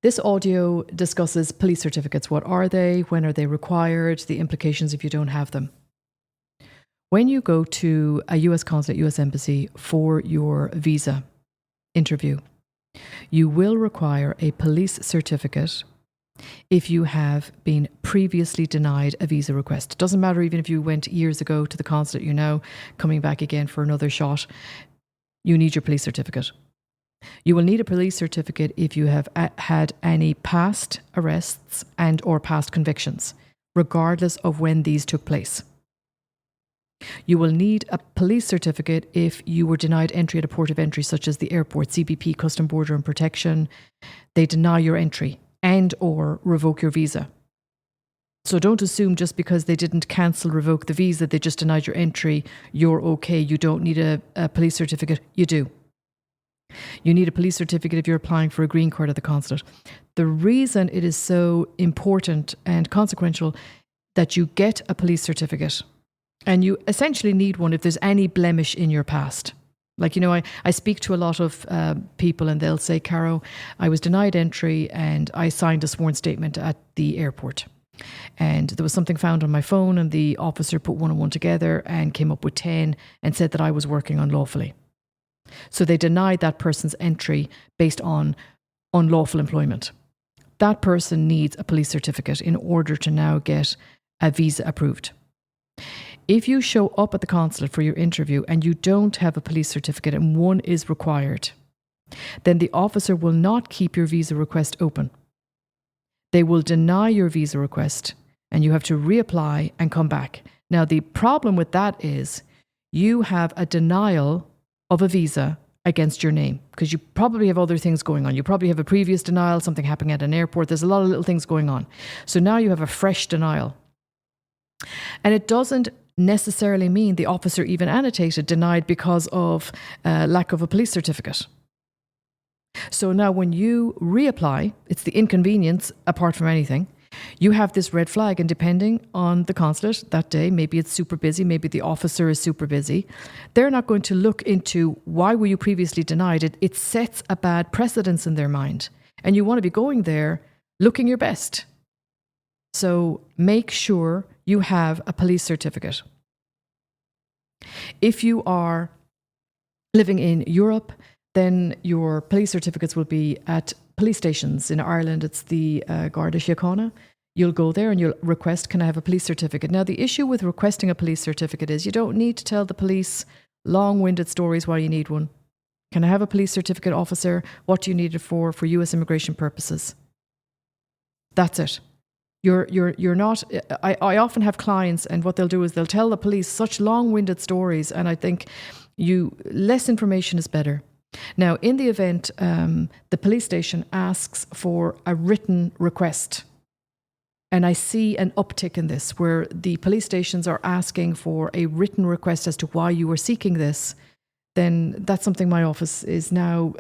This audio discusses police certificates. What are they? When are they required? The implications if you don't have them. When you go to a US consulate, US embassy for your visa interview, you will require a police certificate if you have been previously denied a visa request. It doesn't matter even if you went years ago to the consulate, you're now coming back again for another shot. You need your police certificate. You will need a police certificate if you have had any past arrests and or past convictions, regardless of when these took place. You will need a police certificate if you were denied entry at a port of entry, such as the airport, CBP, Custom Border and Protection. They deny your entry and or revoke your visa. So don't assume just because they didn't cancel, revoke the visa, they just denied your entry, you're okay. You don't need a police certificate. You do. You need a police certificate if you're applying for a green card at the consulate. The reason it is so important and consequential that you get a police certificate, and you essentially need one if there's any blemish in your past. Like, I speak to a lot of people and they'll say, Caro, I was denied entry and I signed a sworn statement at the airport. And there was something found on my phone and the officer put one and one together and came up with 10 and said that I was working unlawfully. So they denied that person's entry based on unlawful employment. That person needs a police certificate in order to now get a visa approved. If you show up at the consulate for your interview and you don't have a police certificate and one is required, then the officer will not keep your visa request open. They will deny your visa request and you have to reapply and come back. Now, the problem with that is you have a denial of a visa against your name because you probably have other things going on. You probably have a previous denial, something happening at an airport. There's a lot of little things going on. So now you have a fresh denial. And it doesn't necessarily mean the officer even annotated denied because of lack of a police certificate. So now when you reapply, it's the inconvenience apart from anything. You have this red flag, and depending on the consulate that day, maybe it's super busy, maybe the officer is super busy. They're not going to look into why were you previously denied. It sets a bad precedence in their mind. And you want to be going there looking your best. So make sure you have a police certificate. If you are living in Europe, then your police certificates will be at police stations. In Ireland, it's the Garda Síochána. You'll go there and you'll request, can I have a police certificate? Now, the issue with requesting a police certificate is you don't need to tell the police long-winded stories why you need one. Can I have a police certificate, officer? What do you need it for US immigration purposes? That's it. You're not, I often have clients and what they'll do is they'll tell the police such long-winded stories, and I think less information is better. Now, in the event the police station asks for a written request, and I see an uptick in this where the police stations are asking for a written request as to why you are seeking this, then that's something my office is now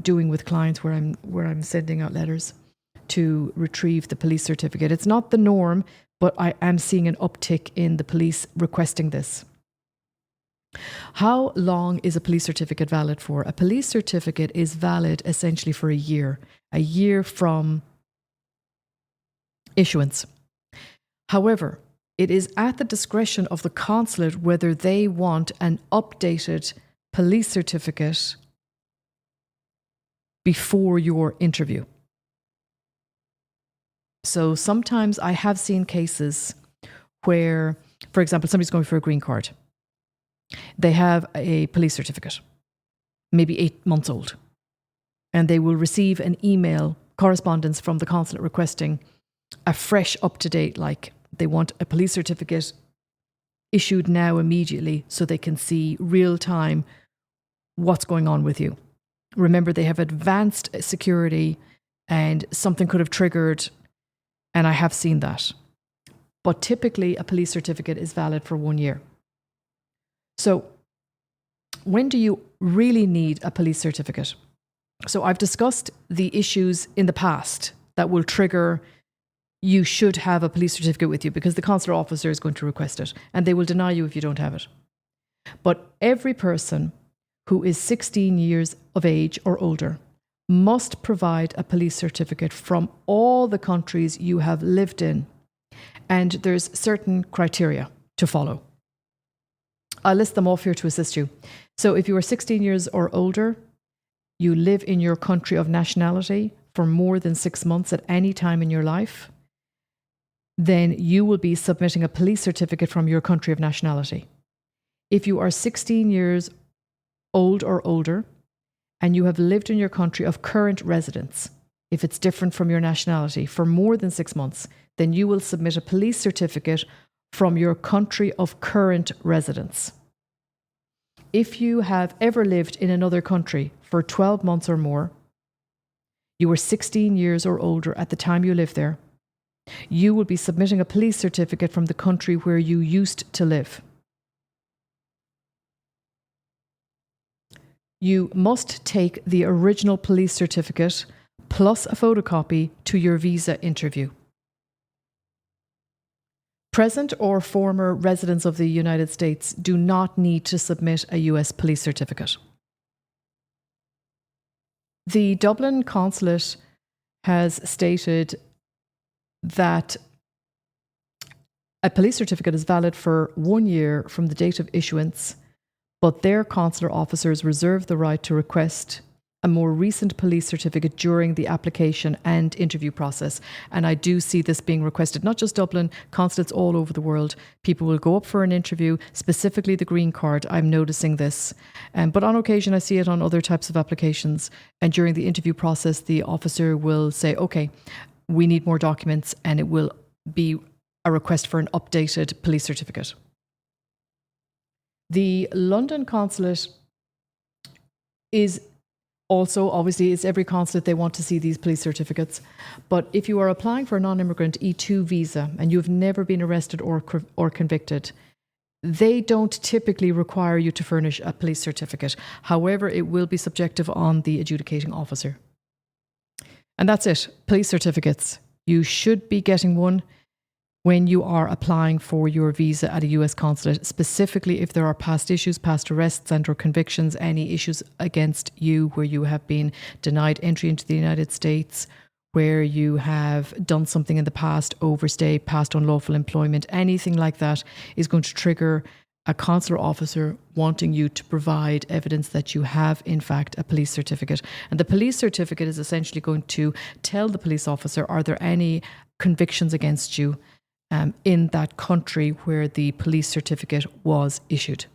doing with clients where I'm sending out letters to retrieve the police certificate. It's not the norm, but I am seeing an uptick in the police requesting this. How long is a police certificate valid for? A police certificate is valid essentially for a year from issuance. However, it is at the discretion of the consulate whether they want an updated police certificate before your interview. So sometimes I have seen cases where, for example, somebody's going for a green card. They have a police certificate, maybe 8 months old, and they will receive an email correspondence from the consulate requesting a fresh, up-to-date, like they want a police certificate issued now immediately so they can see real-time what's going on with you. Remember, they have advanced security and something could have triggered, and I have seen that. But typically, a police certificate is valid for 1 year. So when do you really need a police certificate? So I've discussed the issues in the past that will trigger you should have a police certificate with you because the consular officer is going to request it and they will deny you if you don't have it. But every person who is 16 years of age or older must provide a police certificate from all the countries you have lived in. And there's certain criteria to follow. I'll list them off here to assist you. So if you are 16 years or older, you live in your country of nationality for more than 6 months at any time in your life, then you will be submitting a police certificate from your country of nationality. If you are 16 years old or older and you have lived in your country of current residence, if it's different from your nationality, for more than 6 months, then you will submit a police certificate from your country of current residence. If you have ever lived in another country for 12 months or more, you were 16 years or older at the time you lived there, you will be submitting a police certificate from the country where you used to live. You must take the original police certificate plus a photocopy to your visa interview. Present or former residents of the United States do not need to submit a US police certificate. The Dublin consulate has stated that a police certificate is valid for 1 year from the date of issuance, but their consular officers reserve the right to request a more recent police certificate during the application and interview process. And I do see this being requested, not just Dublin, consulates all over the world. People will go up for an interview, specifically the green card. I'm noticing this. But on occasion, I see it on other types of applications. And during the interview process, the officer will say, okay, we need more documents, and it will be a request for an updated police certificate. The London consulate is also, obviously, it's every consulate, they want to see these police certificates. But if you are applying for a non-immigrant E2 visa and you've never been arrested or convicted, they don't typically require you to furnish a police certificate. However, it will be subjective on the adjudicating officer. And that's it. Police certificates. You should be getting one when you are applying for your visa at a US consulate, specifically if there are past issues, past arrests and or convictions, any issues against you where you have been denied entry into the United States, where you have done something in the past, overstay, past unlawful employment, anything like that is going to trigger a consular officer wanting you to provide evidence that you have, in fact, a police certificate. And the police certificate is essentially going to tell the police officer, are there any convictions against you in that country where the police certificate was issued.